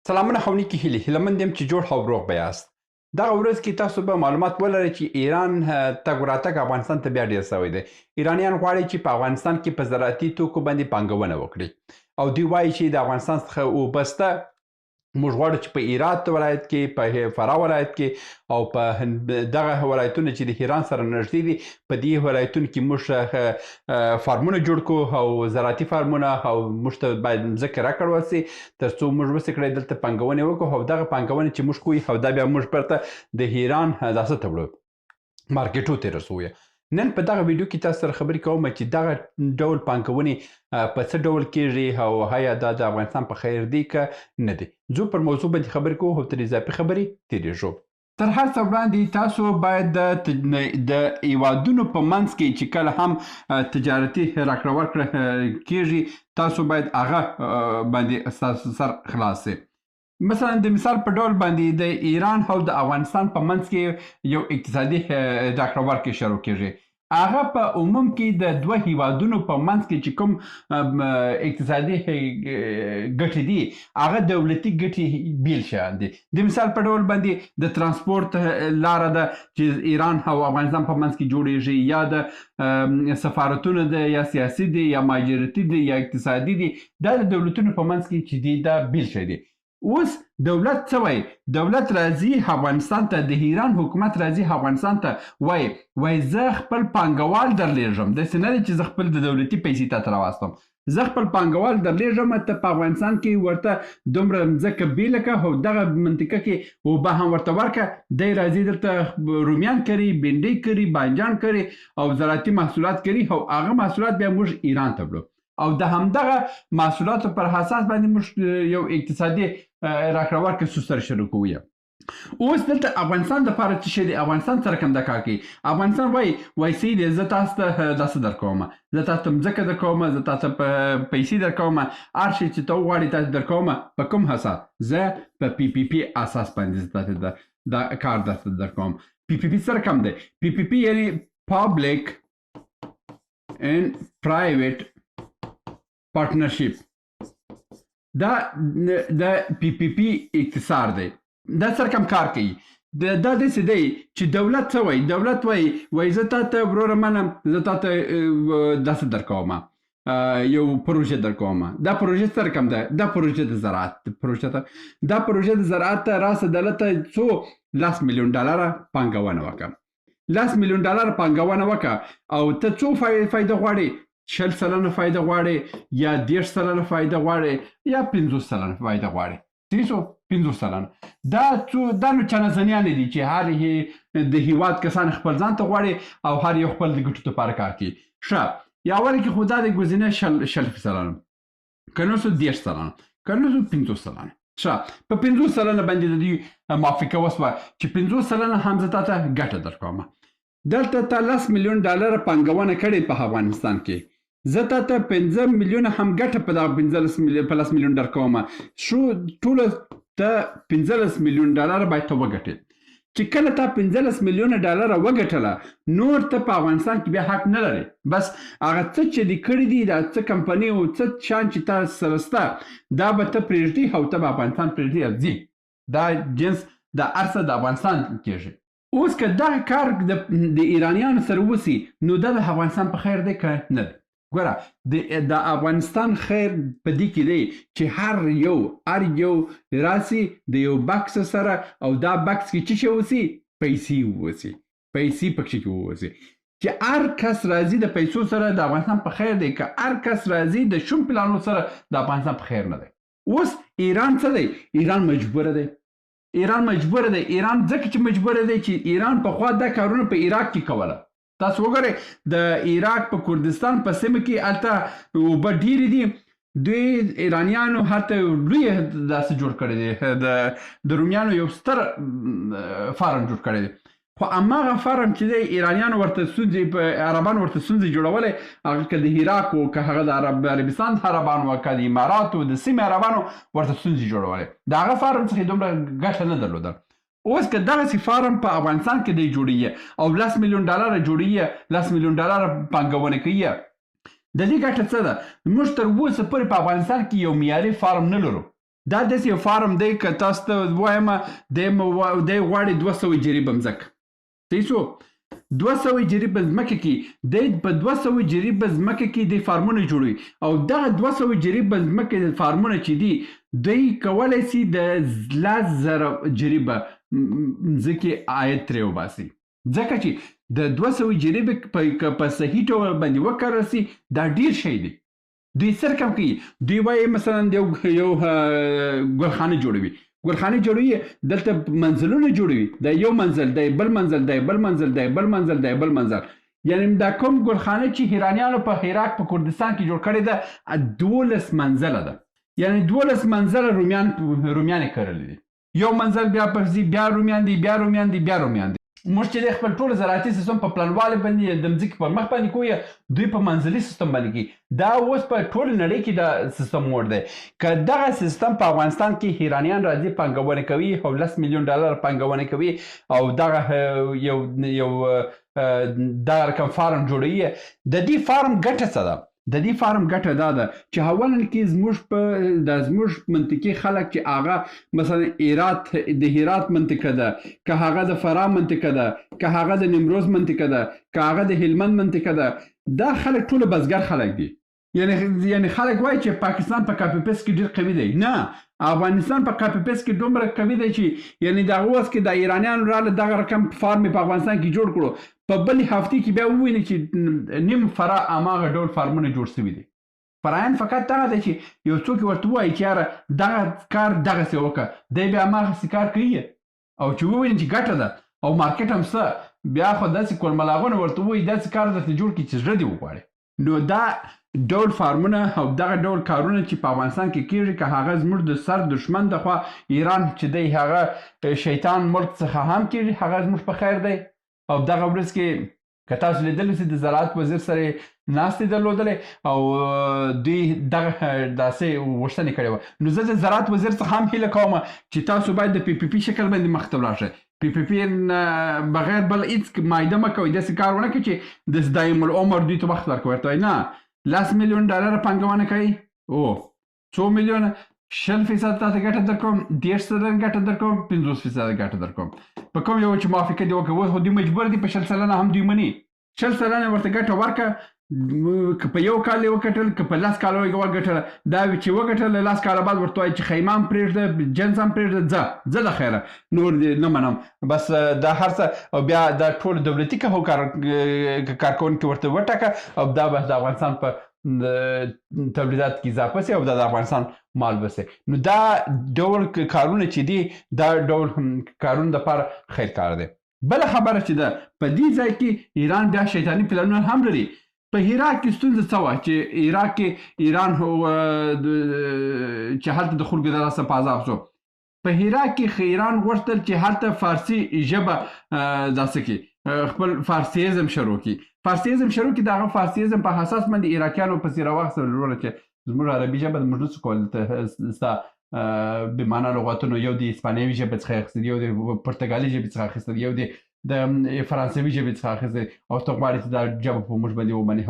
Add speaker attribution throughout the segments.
Speaker 1: سلامونه او نیکې هیلې هیلهمند یم چې جوړ او روغ به یاست. دغه ورځ کې تاسو به معلومات ولرئ چې ایران تګ راتګ افغانستان ته بیا ډېر سوی دی. ایرانیان غواړي چې په افغانستان کې په زراعتي توکو باندې پانګونه وکړي او دوی وایي چې د افغانستان څخه اوبه شته. موږ غواړو چې په هرات ولایت کې، په فراه ولایت کې او په دغه ولایتونه چې د ایران سره نږدې دي، په دې ولایتونو کې موږ فارمونه جوړ کړو او زراعتي فارمونه، او موږ ته باید مځکې راکړل وسي تر څو موږ وسې کړی دلته پانګونې وکړو او دغه پانګونې چې موږ کوو او دا بیا موږ بیرته د ایران داسې ته وړو، مارکیټو ته رسوو. نن په دغه ویډیو کې تاسو سره خبرې کوم چې دغه ډول پانګونې په څه ډول کېږي او آیا دا د افغانستان په خیر دی که نه دی. زه پر موضوع باندې خبرې کوو او تر اضافي خبرې تېرېږو. تر هر څه وړاندې تاسو باید د هیوادونو په منځ کې چې کله هم تجارتي راکړه ورکړه کېږي، تاسو باید هغه باندې ستاسو سر خلاص شي. مثلا د مثال په ډول باندې د ایران او د افغانستان په منځ کې یو اقتصادي راکړه ورکړه شروع کېږي. هغه په عموم کې د دوه هیوادونو په منځ کې چې کوم اقتصادي ګټې دي هغه دولتي ګټې بیل شیان دي. د مثال په ډول باندې د ترانسپورت لاره ده چې ایران او افغانستان په منځ کې جوړیږي، یا د سفارتونه ده، یا سیاسي دي، یا مهاجرتي دي، یا اقتصادي دي. دا د دولتونو په منځ کې چې دي دا بیل شی دي. اوس دولت څه وایي؟ دولت راځي افغانستان ته، د ایران حکومت راځي افغانستان ته، وایي زه خپل پانګوال درلیږم. داسې نه دی چې زه خپل د دولتي پیسې تا ته راواستم، زه خپل پانګوال درلیږم، ته په افغانستان کې ورته دومره مځکه بیله کړه او دغه منطقه کې اوبه هم ورته ورکړه. دی راځي دلته رومیان کري، بینډۍ کري، بانجان کري او زراعتي محصولات کري او هغه محصولات بیا موږ ایران ته وړو او د همدغه محصولاتو پر اساس باندې موږ یو اقتصادي راکړه ورکړه سره شروع کوو. اوس دلته افغانستان دپاره څه شی دی؟ افغانستان سره کوم دا کار کوي. افغانستان وایي سید زه تاسو ته داسې درکوم، زه تاسو ته مځکه درکوم، زه تاسو ته پیسې درکوم، هر شی چې ته وغواړې تاسو درکوم. په کوم اساس؟ زه په پی پی پی اساس باندې زه تاسو دا کار درکوم. پی پی پی سره کوم دی؟ پی پی پی یعنی پابلیک اینڈ پرایویټ پارټنرشپ. دا د پی پی پی اختصار دی. دا سره کوم کار کوي؟ دا داسې دی چې دولت څه وایي؟ دولت وایي زه تا ته وروره منم، زه تا ته داسې درکوم، یو پروژه درکوم. دا پروژه سره کوم ده؟ دا پروژه د زراعت پروژه ده. دا پروژه د زراعت ته راسه دلته څو 10 میلیون ډالره پانګونه وکړه. 10 میلیون ډالره پانګونه وکړه او ته څو فایده غواړې؟ 60 سلنه فایده غواړې، یا 10 سلنه فایده غواړې، یا 50 سلنه فایده غواړې. 350 سلنه. دا نو چانه دي چې هر د هیواد کسان خپل ځان ته غواړي او هر یو خپل د ګټو لپاره کار کوي. ښه، یا اول کې خو دا د ګزینه 60 سلنه، که نو 10 سلنه، که نو 50 سلنه. ښه، په 50 سلنه باندې د دوی موافقه وسوه چې 50 سلنه هم زه تا ته ګټه درکوم. دلته تا 10 میلیون ډالره پانګونه کړې په افغانستان کې، زه تا ته 15 میلیونه هم ګټه په دغه 15 میلیون درکوم. شو ټوله ته 15 میلیون ډالره باید ته وګټې. چې کله تا 15 میلیونه ډالره وګټله، نور ته په افغانستان کې بیا حق نه لري. بس هغه څه چې دې کړي دي، دا څه کمپنۍ او څه شیان چې تا سره شته، دا به ته پرېږدي او ته به افغانستان پرېږدي او ځي. دا جنس د هر څه د افغانستان کېږي. اوس که دغه کار د ایرانیانو سره وسي، نو دا د افغانستان په خیر دی که نه دی؟ ګوره، د افغانستان خیر په دې کې دی چې هر یو راسي د یو بکس سره او دا بکس کې څه شی وسي؟ پیسې وسي، پیسې پکې کې وسي. چې هر کس راځي د پیسو سره د افغانستان په خیر دی، که هر کس راځي د شوم پلانو سره د افغانستان په خیر نه دی. اوس ایران څه دی؟ ایران مجبوره دی. ایران مجبوره دی. ایران ځکه چې مجبوره دی چې ایران پخوا دا کارونه په عراق کې کوله. تاسو وګورئ د عراق په کردستان په سیمه کې هلته اوبه ډېرې دي. دوی ایرانیانو هلته لوی داسې جوړ کړی دی، د رومیانو یو ستر فارم جوړ کړی دی. خو هماغه فارم چې دی ایرانیانو ورته ستونزې، عربانو ورته ستونزې جوړولې، هغه که د عراق و، که هغه د عربستان عربانو، که د اماراتو د سیمې عربانو ورته ستونزې جوړولې. د هغه فارم څخه دومره ګټه نه درلوده. اوس که دغسې فارم په افغانستان کې دی جوړیږي او 10 میلیون ډالره جوړیږي، 10 میلیون ډالره پانګونه کوي، د دې ګټه څه ده؟ موږ تر اوسه پورې په افغانستان کې یو معیاري فارم نه لرو. دا داسې یو فارم دی که تاسو ته ووایم دی غواړي 200 جریبه مځکه صحیح شو 200 جریبه ځمکه کې دی په 200 جریبه ځمکه کې د فارمونه جوړوي او دغه 200 جریبه ځمکه فارمونه چې دي دوی کولی شي د 1000 جریبه ځمکې عاید ترې وباسي ځکه چې د 200 جریبه په صحیح ډول باندې وکړل شي دا ډیر شی دی دوی سر کم کوي دوی وایي مثلا یو ګلخانه جوړوي دلته منزلونه جوړوي دا یو منزل دی بل منزل دی بل منزل دی بل منزل دی بل منزل یعنی دا کوم ګلخانه چې هیرانیانو په هرات په کردستان کې جوړ کړې ده 12 منزله ده یعنی 12 منزله رومیان کرلې دي یو منزل بیا پرځي بیا رومیان دي بیا رومیان دي بیا رومیان دي موږ چې خپل ټول زراعتي سیستم په پلانوالي باندې د ځمکې پر مخ باندې کوی دوی په منځلي سیستم باندې کوي دا اوس په ټول نړۍ کې دا سیستم موړ دی که دغه سیستم په افغانستان کې هیرانیان راځي پانګونه کوي او $10 میلیون پانګونه کوي او دغه یو دغه رقم فارم جوړوي د دې فارم ګټه څه ده د دې فارم ګټه دا ده چې اولا کې زموږ منطقې خلک چې هغه مثلا د هرات منطقه ده که هغه د فراه منطقه ده که هغه د نیمروز منطقه ده که هغه د هلمند منطقه ده دا خلک ټول بزګر خلک دي یعنی خلک وایي چې پاکستان په کاپي پیسټ کې ډېر قوي دی نه افغانستان په کاپي پیسټ کې دومره قوي دی چې یعنی دغه اوس کې د ایرانیانو راله دغه رقم فارم په افغانستان کې جوړ کړو په بل هفته کې بیا وویني چې نیم فرا اماغه ډول فارمونه جوړ شوي دي فرایند فقط دغه دی چې یو څوک ورته ووایي چې یاره دغه کار دغسې وکړه دی بیا هماغسې کار کوي او چې وویني چې ګټه ده او مارکیټ هم شته بیا خو داسې کورملاغونه ورته ووایي داسې کار درته جوړ کړي چې زړه دې وغواړي نو دا ډول فارمونه او دغه ډول کارونه چې په افغانستان کې کېږي که هغه زموږ د سر دشمن د خوا ایران چې دی هغه شیطان ملک څخه هم کېږي هغه زموږ په خیر دی او دغه ورځ کې که تاسو لیدلی سئ د زراعت وزیر سره ناستې درلودلې او دوی دغه داسې غوښتنې کړې وه نو زه د زراعت وزیر څخه هم هیله کوم چې تاسو باید د PPP شکل باندې مخ ته ولاړ شئ PPP بغیر بل هیڅ معاهده مه کوئ داسې کار ونه کړئ چې د دایم العمر دوی ته وخت ورکوئ ورته وایي نه $10 میلیون پانګونه کوي څو میلیونه 20% تاسو ګټه درکوم 10% ګټه درکوم 50% ګټه درکوم په کوم یو چې موافقه دی وکړي اوس خو دوی مجبور دي په 20% هم دوی مني 20% ورته ګټه ورکړه که په یو کال یې وګټل که په 10 کال یې وګټله دا چې وګټل 10 کاله بعد ورته وایي چې خیمه هم پرېږده جنس هم پرېږده ځه د خیره نور دې نه منم بس دا هر څه او بیا دا ټول دولتي کارکوونکي ورته وټاکه او دا به د افغانستان په تولیدات کې اضافه سي او د افغانستان مال بسي نو دا ډول کارونه چې دي دا ډول کارونه د لپاره خیر کار دی بل خبره چې ده په دې ځای کې ایران بیا شیطاني پلانونه هم لري په هرات کې ستونزه څه وه چې عراق کې ایران چې هلته د خلکو د لاسه په عذاب شو په هرات کې ایران غوښتل چې هلته فارسي ژبه داسې کړي خپل فارسیزم شروع کړي دغه فارسیزم په اساس باندې عراقیانو پسې راواخیستل وروره چې زموږ عربي ژبه موږ نشو کولی ستا بمعنه لغتونو یو د اسپانیوي ژبې څخه اخیستل یو د پرتګالي ژبې څخه اخیستل یو د فرانسوي ژبې څخه اخیستل او ته غواړې چې دا ژبه په موږ باندې ومنې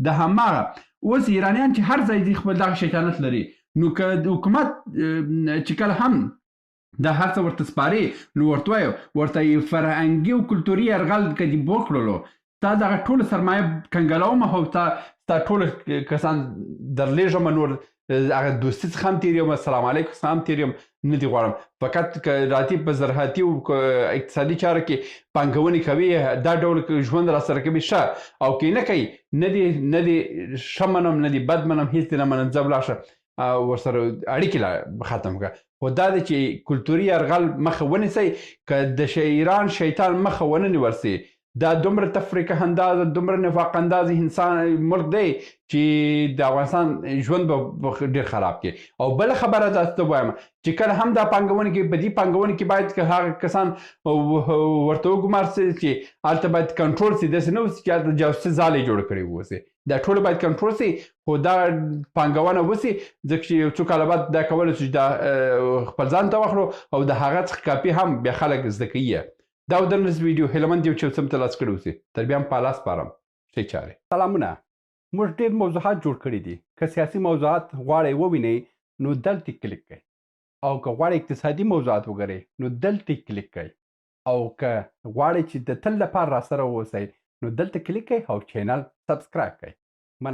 Speaker 1: د هماغه اوس ایرانیان چې هر ځای دي خپل دغه شیطانت لري نو که حکومت چې کله هم دا هر څه ورته سپاري نو ورته وایو ورته فرهنګي او کلتوري یرغل که دې وکړلو تا دغه ټوله سرمایه کنګلوم او تا ټول کسان درلیږم نور هغه دوستي څخه هم تېر یم السلام علیکم څخه هم تېر یم نه دې غواړم فقط که راتې په زراعتي او اقتصادي چارو کې پانګونې کوي دا ډول ژوند راسره کوي ښه او که نه کوي نه دې ښه منم نه دې بد منم هېڅ دې نه منم ځه ولاړ شه ورسره اړیکې ختم کړه خو دا دی چې کلتوري یرغل مخه ونیسئ که د ایران شیطان مخه ونه نیول سي دا دومره تفریقه اندازه دومره نفاق اندازه انسان ملک دی چې د افغانستان ژوند به ډېر خراب کړي او بله خبره تاسو ته وایم چې کله هم دا پانګونه کې په دې پانګونه کې باید که هغه کسان ورته وګمار سي چې هلته باید کنټرول سي داسې نه اوسي چې هلته جاسوسي ځالې جوړه کړې واوسي دا ټول باید کنټرول سي خو دا پانګونه وسي ځکه چې یو څو کاله بعد دا کولی شو چې دا خپل ځان ته واخلو او د هغه څخه کاپي هم بیا خلک زده کوي دا و د نن ویډیو هیلمند یو چې سم ته لاس کړی اوسي تر بیا هم په لاس سپارم ښې چارې سلامونه موږ ډېر موضوعات جوړ کړي دي که سیاسي موضوعات غواړئ ووینئ نو دلته کلیک کړئ او که غواړئ اقتصادي موضوعات وګورئ نو دلته کلیک کړئ او که غواړئ چې د تل لپاره راسره واوسئ نو دلته کلیک کړئ او چینل سبسکرایب کړئ.